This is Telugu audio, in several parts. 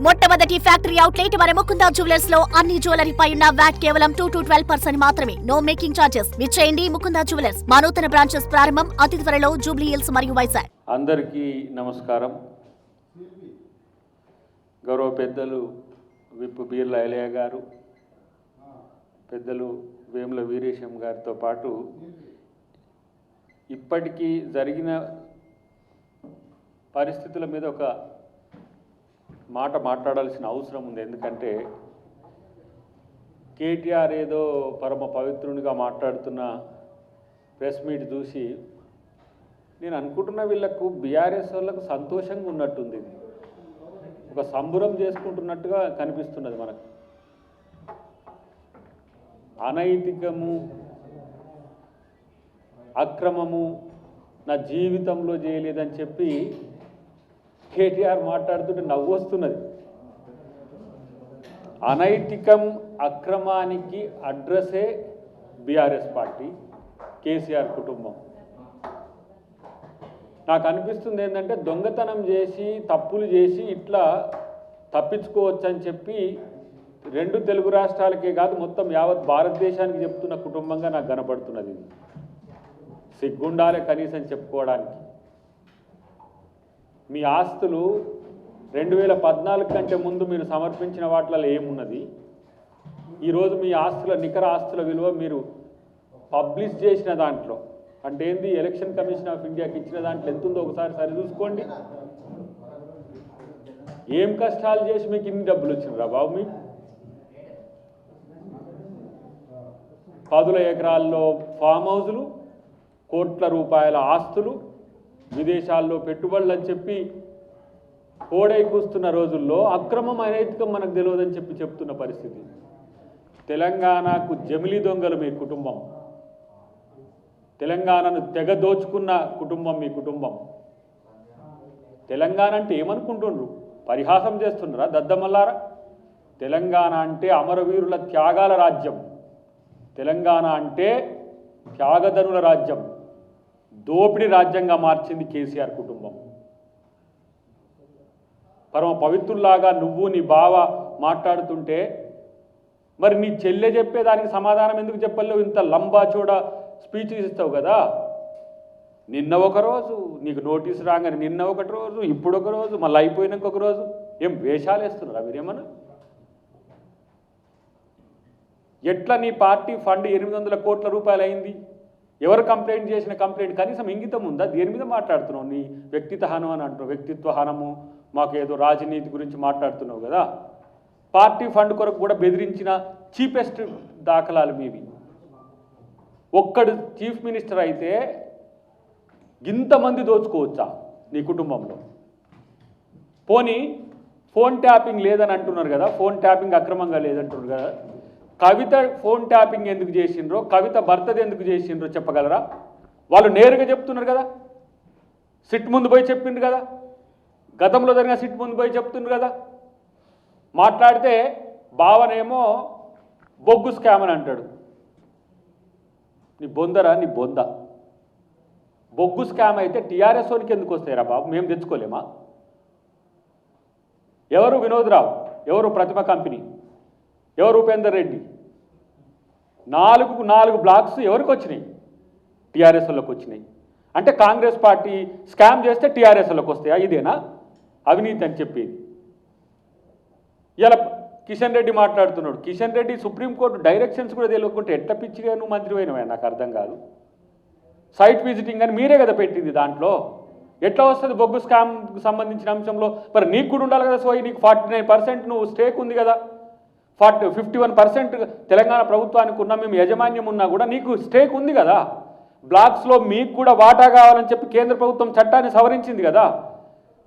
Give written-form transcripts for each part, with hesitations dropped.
మొట్టమొదటి ఫ్యాక్టరీ అవుట్లెట్ మన ముకుందా జ్యువెలర్స్ లో అన్ని జ్యువెలరీ పై ఉన్న వ్యాట్ కేవలం 2 to 12% మాత్రమే. No making charges. విచ్చేయండి ముకుందా జ్యువెలర్స్. మా నూతన బ్రాంచెస్ ప్రారంభం అతి త్వరలో జూబ్లీ హిల్స్ మరియు వైజాగ్. అందరికీ నమస్కారం. గౌరవ పెద్దలు విప్ బీర్ల ఐలయ్య గారు, పెద్దలు వేముల వీరేశం గారితో పాటు ఇప్పటికీ జరిగిన పరిస్థితుల మీద ఒక మాట మాట్లాడాల్సిన అవసరం ఉంది. ఎందుకంటే కేటీఆర్ ఏదో పరమ పవిత్రునిగా మాట్లాడుతున్న ప్రెస్ మీట్ చూసి నేను అనుకుంటున్న వీళ్ళకు బీఆర్ఎస్ వాళ్ళకు సంతోషంగా ఉన్నట్టుంది. ఒక సంబురం చేసుకుంటున్నట్టుగా కనిపిస్తున్నది మనకు. అనైతికము, అక్రమము నా జీవితంలో చేయలేదని చెప్పి కేటీఆర్ మాట్లాడుతుంటే నవ్వు వస్తున్నది. అనైతికం, అక్రమానికి అడ్రస్సే బీఆర్ఎస్ పార్టీ, కేసీఆర్ కుటుంబం. నాకు అనిపిస్తుంది ఏంటంటే దొంగతనం చేసి తప్పులు చేసి ఇట్లా తప్పించుకోవచ్చు అని చెప్పి రెండు తెలుగు రాష్ట్రాలకే కాదు మొత్తం యావత్ భారతదేశానికి చెప్తున్న కుటుంబంగా నాకు కనపడుతున్నది. సిగ్గుండాలే కనీసం చెప్పుకోవడానికి. మీ ఆస్తులు 2014 కంటే ముందు మీరు సమర్పించిన వాటిలో ఏమున్నది? ఈరోజు మీ ఆస్తుల నికర ఆస్తుల విలువ మీరు పబ్లిష్ చేసిన దాంట్లో అంటే ఏంది, ఎలక్షన్ కమిషన్ ఆఫ్ ఇండియాకి ఇచ్చిన దాంట్లో ఎంత ఉందో ఒకసారి సరిచూసుకోండి. ఏం కష్టాలు చేసి మీకు ఇన్ని డబ్బులు వచ్చినరా బాబు? మీకు 10 ఎకరాల్లో ఫామ్ హౌజులు, కోట్ల రూపాయల ఆస్తులు, విదేశాల్లో పెట్టుబడులు అని చెప్పి కోడై కూస్తున్న రోజుల్లో అక్రమం అనైతికం మనకు తెలియదని చెప్పి చెప్తున్న పరిస్థితి. తెలంగాణకు జమిలి దొంగలు మీ కుటుంబం. తెలంగాణను తెగ దోచుకున్న కుటుంబం మీ కుటుంబం. తెలంగాణ అంటే ఏమనుకుంటుండ్రు? పరిహాసం చేస్తున్నారా దద్దమల్లారా? తెలంగాణ అంటే అమరవీరుల త్యాగాల రాజ్యం. తెలంగాణ అంటే త్యాగధనుల రాజ్యం. దోపిడీ రాజ్యంగా మార్చింది కేసీఆర్ కుటుంబం. పరమ పవిత్రుల్లాగా నువ్వు నీ బావ మాట్లాడుతుంటే మరి నీ చెల్లె చెప్పేదానికి సమాధానం ఎందుకు చెప్పలేవు? ఇంత లంబాచూడ స్పీచ్ ఇస్తావు కదా. నిన్న ఒకరోజు నీకు నోటీసు రాగానే నిన్న ఒకటి రోజు, ఇప్పుడు ఒక రోజు, మళ్ళీ అయిపోయినాక ఒక రోజు. ఏం వేషాలు వేస్తున్నారా మీరేమన్నా? ఎట్లా నీ పార్టీ ఫండ్ 800 కోట్ల రూపాయలు అయింది? ఎవరు కంప్లైంట్ చేసిన కంప్లైంట్ కనీసం ఇంగితం ఉందా? దేని మీద మాట్లాడుతున్నావు? నీ వ్యక్తిత్వ హనం అని అంటున్నావు. వ్యక్తిత్వ హనము, మాకేదో రాజనీతి గురించి మాట్లాడుతున్నావు కదా. పార్టీ ఫండ్ కొరకు కూడా బెదిరించిన చీపెస్ట్ దాఖలాలు మీవి. ఒక్కడు చీఫ్ మినిస్టర్ అయితే ఇంతమంది దోచుకోవచ్చా నీ కుటుంబంలో? పోనీ ఫోన్ ట్యాపింగ్ లేదని అంటున్నారు కదా, ఫోన్ ట్యాపింగ్ అక్రమంగా లేదంటున్నారు కదా. కవిత ఫోన్ ట్యాపింగ్ ఎందుకు చేసిండ్రో, కవిత భర్తది ఎందుకు చేసిండ్రో చెప్పగలరా? వాళ్ళు నేరుగా చెప్తున్నారు కదా. సిట్ ముందు పోయి చెప్పిండ్రు కదా, గతంలో జరిగిన సిట్ ముందు పోయి చెప్తుండ్రు కదా. మాట్లాడితే బావనేమో బొగ్గు స్కామ్ అని అంటాడు. నీ బొందరా, నీ బొంద. బొగ్గు స్కామ్ అయితే టీఆర్ఎస్ వాళ్ళకి ఎందుకు వస్తాయిరా బాబు? మేము తెచ్చుకోలేమా? ఎవరు వినోద్రావు, ఎవరు ప్రతిమ కంపెనీ, ఎవరు ఉపేందర్ రెడ్డి? 4 బ్లాక్స్ ఎవరికి వచ్చినాయి? టీఆర్ఎస్ వాళ్ళకి వచ్చినాయి. అంటే కాంగ్రెస్ పార్టీ స్కామ్ చేస్తే టీఆర్ఎస్ వాళ్ళకి వస్తాయా? ఇదేనా అవినీతి అని చెప్పేది? ఇలా కిషన్ రెడ్డి మాట్లాడుతున్నాడు. కిషన్ రెడ్డి సుప్రీంకోర్టు డైరెక్షన్స్ కూడా తెలియకుంటే ఎట్ట పిచ్చిగా నువ్వు మంత్రి అయినవా? నాకు అర్థం కాదు. సైట్ విజిటింగ్ అని మీరే కదా పెట్టింది. దాంట్లో ఎట్లా వస్తుంది బొగ్గు స్కామ్కి సంబంధించిన అంశంలో? మరి నీకు కూడా ఉండాలి కదా సోయి. నీకు 49% నువ్వు స్టేక్ ఉంది కదా. 51% తెలంగాణ ప్రభుత్వానికి ఉన్న మేము యజమాన్యం ఉన్నా కూడా నీకు స్టేక్ ఉంది కదా. బ్లాక్స్లో మీకు కూడా వాటా కావాలని చెప్పి కేంద్ర ప్రభుత్వం చట్టాన్ని సవరించింది కదా.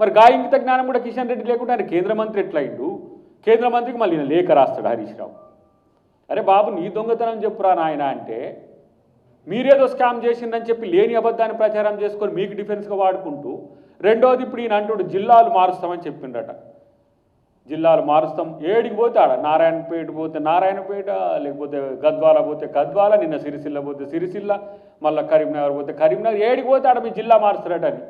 మరి గాయింగిత జ్ఞానం కూడా కిషన్ రెడ్డి లేకుండా ఆయన కేంద్ర మంత్రి ఎట్లయిండు? కేంద్ర మంత్రికి మళ్ళీ లేఖ రాస్తాడు హరీష్ రావు. అరే బాబు, నీ దొంగతనం చెప్పురా నాయన అంటే మీరేదో స్కామ్ చేసిందని చెప్పి లేని అబద్ధాన్ని ప్రచారం చేసుకొని మీకు డిఫెన్స్గా వాడుకుంటూ, రెండోది ఇప్పుడు ఈయన అంటుడు జిల్లాలు మారుస్తామని చెప్పిండట. జిల్లాలు మారుస్తాం, ఏడికి పోతే ఆడ నారాయణపేట పోతే నారాయణపేట, లేకపోతే గద్వాల పోతే గద్వాల, నిన్న సిరిసిల్ల పోతే సిరిసిల్ల, మళ్ళీ కరీంనగర్ పోతే కరీంనగర్, ఏడికి పోతే ఆడ మీ జిల్లా మారుస్తారటని.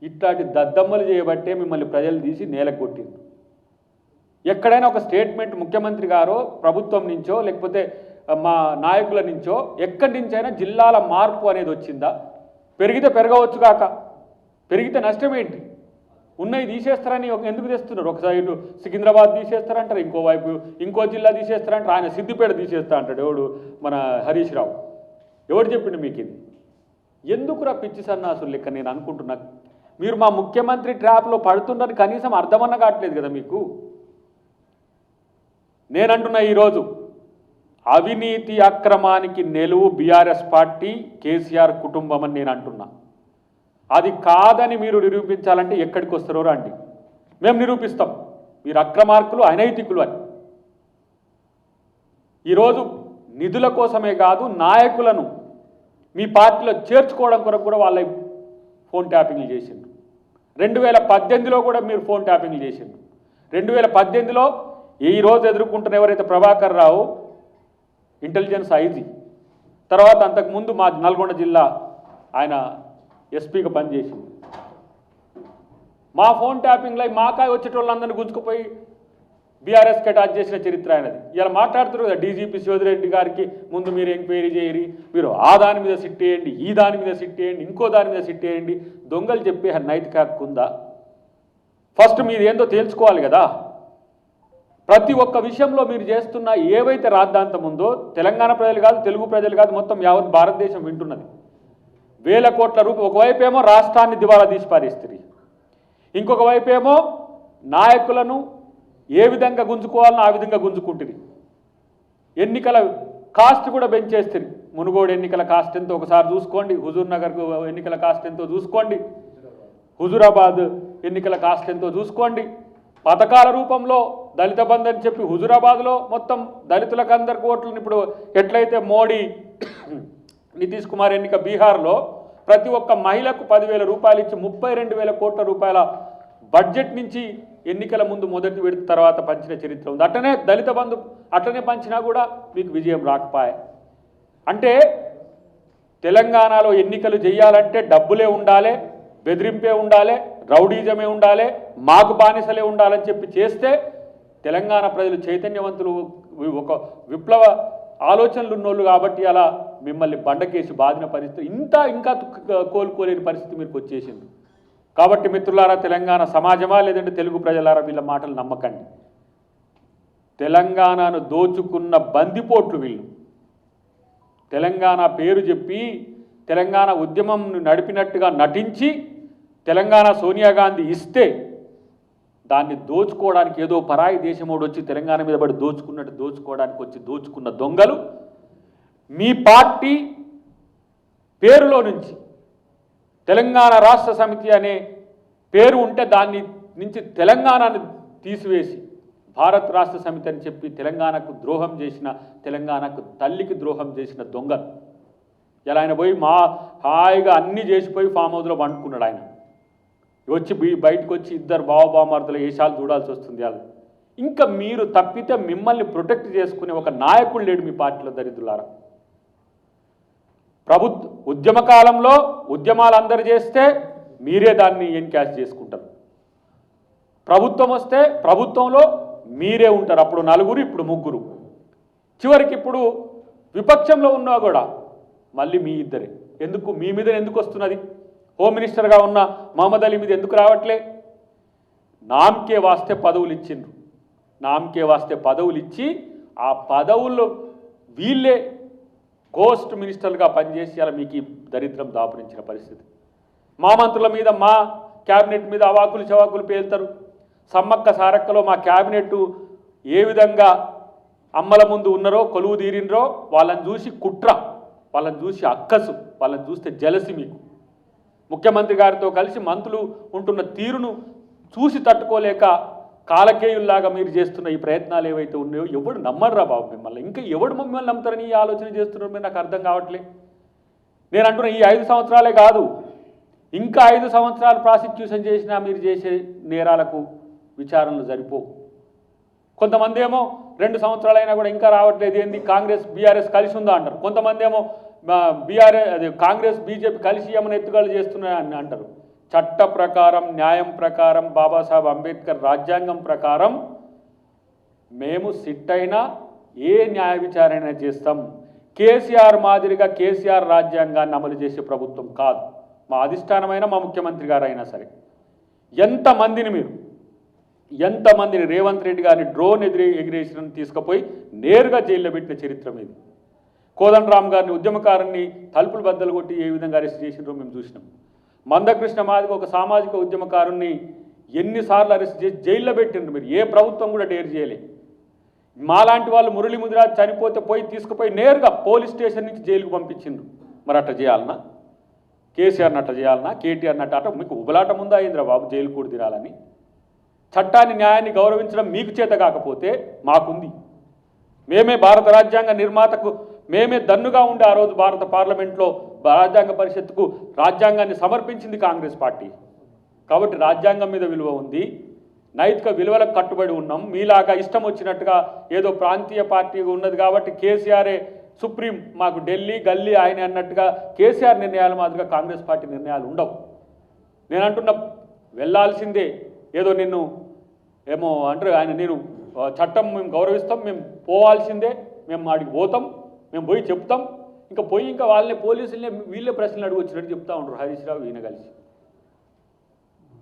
ఇట్లాంటి దద్దమ్మలు చేయబట్టే మిమ్మల్ని ప్రజలు తీసి నేలకు కొట్టింది. ఎక్కడైనా ఒక స్టేట్మెంట్ ముఖ్యమంత్రి గారో ప్రభుత్వం నుంచో లేకపోతే మా నాయకుల నుంచో ఎక్కడి నుంచైనా జిల్లాల మార్పు అనేది వచ్చిందా? పెరిగితే పెరగవచ్చు కాక, పెరిగితే నష్టం ఏంటి? ఉన్నవి తీసేస్తారని ఎందుకు తెస్తున్నారు? ఒక సైడు సికింద్రాబాద్ తీసేస్తారంటారు, ఇంకోవైపు ఇంకో జిల్లా తీసేస్తారంటారు, ఆయన సిద్దిపేట తీసేస్తా అంటాడు ఎవడు, మన హరీష్ రావు. ఎవడు చెప్పిండు మీకు ఇది? ఎందుకురా పిచ్చి సన్నాసులు లెక్క నేను అనుకుంటున్నా. మీరు మా ముఖ్యమంత్రి ట్రాప్లో పడుతుందని కనీసం అర్థమన్నా కావట్లేదు కదా మీకు. నేనంటున్నా ఈరోజు అవినీతి అక్రమానికి నిలువు బీఆర్ఎస్ పార్టీ, కేసీఆర్ కుటుంబం అని నేను అంటున్నా. అది కాదని మీరు నిరూపించాలంటే ఎక్కడికి వస్తారో రండి, మేము నిరూపిస్తాం మీరు అక్రమార్కులు, అనైతికులు అని. ఈరోజు నిధుల కోసమే కాదు, నాయకులను మీ పార్టీలో చేర్చుకోవడం కొరకు కూడా వాళ్ళ ఫోన్ ట్యాపింగ్లు చేసిండ్రు. 2018లో కూడా మీరు ఫోన్ ట్యాపింగ్లు చేసిండ్రు. 2018లో ఈరోజు ఎదుర్కొంటున్న ఎవరైతే ప్రభాకర్ రావు ఇంటెలిజెన్స్ ఐజీ, తర్వాత అంతకుముందు మా నల్గొండ జిల్లా ఆయన ఎస్పీగా పనిచేసింది. మా ఫోన్ ట్యాపింగ్లో మాకాయ వచ్చేటోళ్ళందరినీ గుంజుకుపోయి బీఆర్ఎస్కి అటాచ్ చేసిన చరిత్ర ఆయనది. ఇలా మాట్లాడుతున్నారు కదా, డీజీపీ శివధిరెడ్డి గారికి ముందు మీరు ఎంక్వైరీ చేయరి, మీరు ఆ దాని మీద సిట్ వేయండి, ఈ దాని మీద సిట్ వేయండి, ఇంకో దాని మీద సిట్ వేయండి. దొంగలు చెప్పే నైతిక హక్కు ఉందా? ఫస్ట్ మీరు ఏందో తేల్చుకోవాలి కదా. ప్రతి ఒక్క విషయంలో మీరు చేస్తున్న ఏవైతే రాద్ధాంతం ఉందో తెలంగాణ ప్రజలు కాదు, తెలుగు ప్రజలు కాదు, మొత్తం యావత్ భారతదేశం వింటున్నది. వేల కోట్ల రూపాయలు ఒకవైపు ఏమో రాష్ట్రాన్ని దివాలా తీసి పారేస్తుంది, ఇంకొక వైపు ఏమో నాయకులను ఏ విధంగా గుంజుకోవాలనో ఆ విధంగా గుంజుకుంటుంది. ఎన్నికల కాస్ట్ కూడా పెంచేస్తుంది. మునుగోడు ఎన్నికల కాస్ట్ ఎంతో ఒకసారి చూసుకోండి, హుజూర్ నగర్ ఎన్నికల కాస్ట్ ఎంతో చూసుకోండి, హుజూరాబాద్ ఎన్నికల కాస్ట్ ఎంతో చూసుకోండి. పథకాల రూపంలో దళిత బంధు అని చెప్పి హుజూరాబాద్లో మొత్తం దళితులకు అందరికి ఓట్లను ఇప్పుడు ఎట్లయితే మోడీ నితీష్ కుమార్ ఎన్నిక బీహార్లో ప్రతి ఒక్క మహిళకు 10,000 రూపాయలు ఇచ్చి 32,000 కోట్ల రూపాయల బడ్జెట్ నుంచి ఎన్నికల ముందు మొదటి విడత తర్వాత పంచిన చరిత్ర ఉంది. అట్లనే దళిత బంధు అట్లనే పంచినా కూడా మీకు విజయం రాకపోయే. అంటే తెలంగాణలో ఎన్నికలు చేయాలంటే డబ్బులే ఉండాలి, బెదిరింపే ఉండాలి, రౌడీజమే ఉండాలి, మాకు బానిసలే ఉండాలని చెప్పి చేస్తే తెలంగాణ ప్రజలు చైతన్యవంతులు, ఒక విప్లవ ఆలోచనలు ఉన్నోళ్ళు కాబట్టి అలా మిమ్మల్ని బండకేసి బాధిన పరిస్థితి ఇంకా కోలుకోలేని పరిస్థితి మీకు వచ్చేసింది. కాబట్టి మిత్రులారా, తెలంగాణ సమాజమా లేదంటే తెలుగు ప్రజలారా, వీళ్ళ మాటలు నమ్మకండి. తెలంగాణను దోచుకున్న బందిపోట్లు వీళ్ళు. తెలంగాణ పేరు చెప్పి తెలంగాణ ఉద్యమం నడిపినట్టుగా నటించి తెలంగాణ సోనియా గాంధీ ఇస్తే దాన్ని దోచుకోవడానికి ఏదో పరాయి దేశమోడు వచ్చి తెలంగాణ మీద పడి దోచుకున్నట్టు దోచుకోవడానికి వచ్చి దోచుకున్న దొంగలు. మీ పార్టీ పేరులో నుంచి తెలంగాణ రాష్ట్ర సమితి అనే పేరు ఉంటే దాన్ని నుంచి తెలంగాణను తీసివేసి భారత్ రాష్ట్ర సమితి అని చెప్పి తెలంగాణకు ద్రోహం చేసిన, తెలంగాణకు తల్లికి ద్రోహం చేసిన దొంగలు. ఇలా ఆయన పోయి హాయిగా అన్నీ చేసిపోయి ఫామ్ హౌస్లో వండుకున్నాడు. ఆయన వచ్చి బయటకు వచ్చి ఇద్దరు బావబామార్తల వేషాలు చూడాల్సి వస్తుంది. అది ఇంకా మీరు తప్పితే మిమ్మల్ని ప్రొటెక్ట్ చేసుకునే ఒక నాయకుడు లేడు మీ పార్టీలో. దరిద్రులారా, ఉద్యమ కాలంలో ఉద్యమాలు అందరు చేస్తే మీరే దాన్ని ఎన్కాష్ చేసుకుంటారు. ప్రభుత్వం వస్తే ప్రభుత్వంలో మీరే ఉంటారు. అప్పుడు 4, ఇప్పుడు 3, చివరికి ఇప్పుడు విపక్షంలో ఉన్నా కూడా మళ్ళీ మీ ఇద్దరే. ఎందుకు మీ మీద ఎందుకు వస్తున్నది? హోమ్ మినిస్టర్గా ఉన్న మహమ్మద్ అలీ మీద ఎందుకు రావట్లే? నామకే వాస్తే పదవులు ఇచ్చిండ్రు. నామకే వాస్తే పదవులు ఇచ్చి ఆ పదవుల్లో వీళ్ళే గోస్ట్ మినిస్టర్లుగా పనిచేసి అలా మీకు ఈ దరిద్రం దాపురించిన పరిస్థితి. మా మంత్రుల మీద, మా క్యాబినెట్ మీద అవాకులు చవాకులు పేలుతారు. సమ్మక్క సారక్కలో మా క్యాబినెట్ ఏ విధంగా అమ్మల ముందు ఉన్నారో, కొలువు తీరినరో వాళ్ళని చూసి కుట్ర, వాళ్ళని చూసి అక్కసు, వాళ్ళని చూస్తే జలసి. మీకు ముఖ్యమంత్రి గారితో కలిసి మంత్రులు ఉంటున్న తీరును చూసి తట్టుకోలేక కాలకేయుల్లాగా మీరు చేస్తున్న ఈ ప్రయత్నాలు ఏవైతే ఉన్నాయో ఎవడు నమ్మర్రా బాబు మిమ్మల్ని. ఇంకా ఎవడు మమ్మల్ని నమ్ముతారని ఈ ఆలోచన చేస్తున్నారు మీరు? నాకు అర్థం కావట్లే. నేను అంటున్నా, ఈ 5 సంవత్సరాలే కాదు, ఇంకా 5 సంవత్సరాలు ప్రాసిక్యూషన్ చేసినా మీరు చేసే నేరాలకు విచారణలు సరిపోవు. కొంతమంది ఏమో 2 సంవత్సరాలైనా కూడా ఇంకా రావట్లేదు, ఏంది కాంగ్రెస్ బీఆర్ఎస్ కలిసి ఉందా అంటారు. కొంతమంది ఏమో కాంగ్రెస్ బీజేపీ కలిసి ఏమైనా ఎత్తుగడలు చేస్తున్నాయని అంటారు. చట్ట ప్రకారం, న్యాయం ప్రకారం, బాబాసాహెబ్ అంబేద్కర్ రాజ్యాంగం ప్రకారం మేము సిట్ అయినా ఏ న్యాయ విచారణ చేస్తాం. కేసీఆర్ మాదిరిగా కేసీఆర్ రాజ్యాంగాన్ని అమలు చేసే ప్రభుత్వం కాదు మా అధిష్టానమైన మా ముఖ్యమంత్రి గారు అయినా సరే. ఎంతమందిని రేవంత్ రెడ్డి గారిని డ్రోన్ ఎగిరేసిన తీసుకుపోయి నేరుగా జైల్లో పెట్టిన చరిత్ర మీది. కోదండరామ్ గారిని ఉద్యమకారుని తలుపులు బద్దలు కొట్టి ఏ విధంగా అరెస్ట్ చేసినారో మేము చూసినాం. మందకృష్ణ మాదిగ ఒక సామాజిక ఉద్యమకారుణ్ణి ఎన్నిసార్లు అరెస్ట్ చేసి జైల్లో పెట్టిండ్రు. మీరు ఏ ప్రభుత్వం కూడా డేర్ చేయలే. మాలాంటి వాళ్ళు మురళీ ముదిరాజ్ చనిపోతే తీసుకుపోయి నేరుగా పోలీస్ స్టేషన్ నుంచి జైలుకు పంపించిండ్రు. మరి అట్లా చేయాలన్నా? కేసీఆర్ని అట్లా చేయాలన్నా? కేటీఆర్ని అట్ట మీకు ఉబలాటం ఉందా ఇంద్రబాబు జైలు కూడా తినాలని? చట్టాన్ని న్యాయాన్ని గౌరవించడం మీకు చేత కాకపోతే మాకుంది. మేమే భారత రాజ్యాంగ నిర్మాతకు మేమే దన్నుగా ఉండి ఆ రోజు భారత పార్లమెంట్లో రాజ్యాంగ పరిషత్తుకు రాజ్యాంగాన్ని సమర్పించింది కాంగ్రెస్ పార్టీ. కాబట్టి రాజ్యాంగం మీద విలువ ఉంది, నైతిక విలువలకు కట్టుబడి ఉన్నాం. మీలాగా ఇష్టం వచ్చినట్టుగా ఏదో ప్రాంతీయ పార్టీ ఉన్నది కాబట్టి కేసీఆరే సుప్రీం, మాకు ఢిల్లీ గల్లీ ఆయన అన్నట్టుగా కేసీఆర్ నిర్ణయాలు మాదిరిగా కాంగ్రెస్ పార్టీ నిర్ణయాలు ఉండవు. నేను అంటున్న వెళ్ళాల్సిందే. ఏదో నిన్ను ఏమో అంటారు ఆయన, నేను చట్టం మేము గౌరవిస్తాం, మేము పోవాల్సిందే, మేము ఆడికి పోతాం, మేము పోయి చెప్తాం. ఇంకా వాళ్ళని పోలీసులనే వీళ్ళే ప్రశ్నలు అడుగు వచ్చినట్టు చెప్తా ఉంటారు హరీష్ రావు ఈయన కలిసి.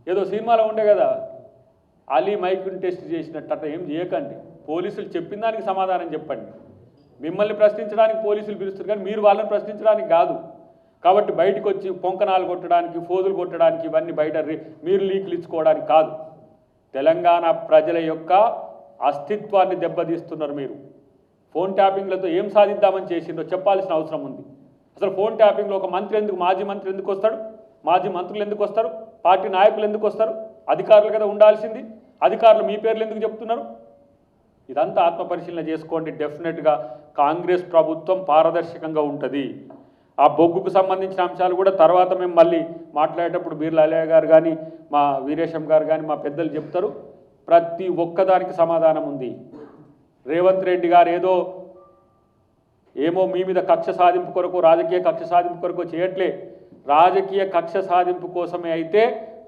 ఏదో సినిమాలో ఉండే కదా అలీ మైక్ని టెస్ట్ చేసినట్టు అట్లా ఏం చేయకండి. పోలీసులు చెప్పిన దానికి సమాధానం చెప్పండి. మిమ్మల్ని ప్రశ్నించడానికి పోలీసులు పిలుస్తారు కానీ మీరు వాళ్ళని ప్రశ్నించడానికి కాదు. కాబట్టి బయటకు వచ్చి పొంకనాలు కొట్టడానికి, ఫోజులు కొట్టడానికి, ఇవన్నీ బయట మీరు లీకులు ఇచ్చుకోవడానికి కాదు. తెలంగాణ ప్రజల యొక్క అస్తిత్వాన్ని దెబ్బతీస్తున్నారు మీరు. ఫోన్ ట్యాపింగ్లతో ఏం సాధిద్దామని చేసిందో చెప్పాల్సిన అవసరం ఉంది. అసలు ఫోన్ ట్యాపింగ్లో ఒక మంత్రి ఎందుకు, మాజీ మంత్రి ఎందుకు వస్తాడు? మాజీ మంత్రులు ఎందుకు వస్తారు? పార్టీ నాయకులు ఎందుకు వస్తారు? అధికారులు కదా ఉండాల్సింది. అధికారులు మీ పేర్లు ఎందుకు చెప్తున్నారు? ఇదంతా ఆత్మపరిశీలన చేసుకోండి. డెఫినెట్గా కాంగ్రెస్ ప్రభుత్వం పారదర్శకంగా ఉంటుంది. ఆ బొగ్గుకు సంబంధించిన అంశాలు కూడా తర్వాత మేము మళ్ళీ మాట్లాడేటప్పుడు బీర్లా అలయ్య గారు కానీ మా వీరేశం గారు కానీ మా పెద్దలు చెప్తారు. ప్రతి ఒక్కదానికి సమాధానం ఉంది. రేవంత్ రెడ్డి గారు ఏమో మీ మీద కక్ష సాధింపు కొరకు, రాజకీయ కక్ష సాధింపు కొరకు చేయట్లే. రాజకీయ కక్ష సాధింపు కోసమే అయితే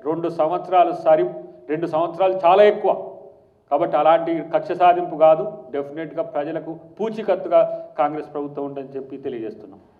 2 సంవత్సరాలు చాలా ఎక్కువ. కాబట్టి అలాంటి కక్ష సాధింపు కాదు. డెఫినెట్గా ప్రజలకు పూచీకత్తుగా కాంగ్రెస్ ప్రభుత్వం ఉందని చెప్పి తెలియజేస్తున్నాం.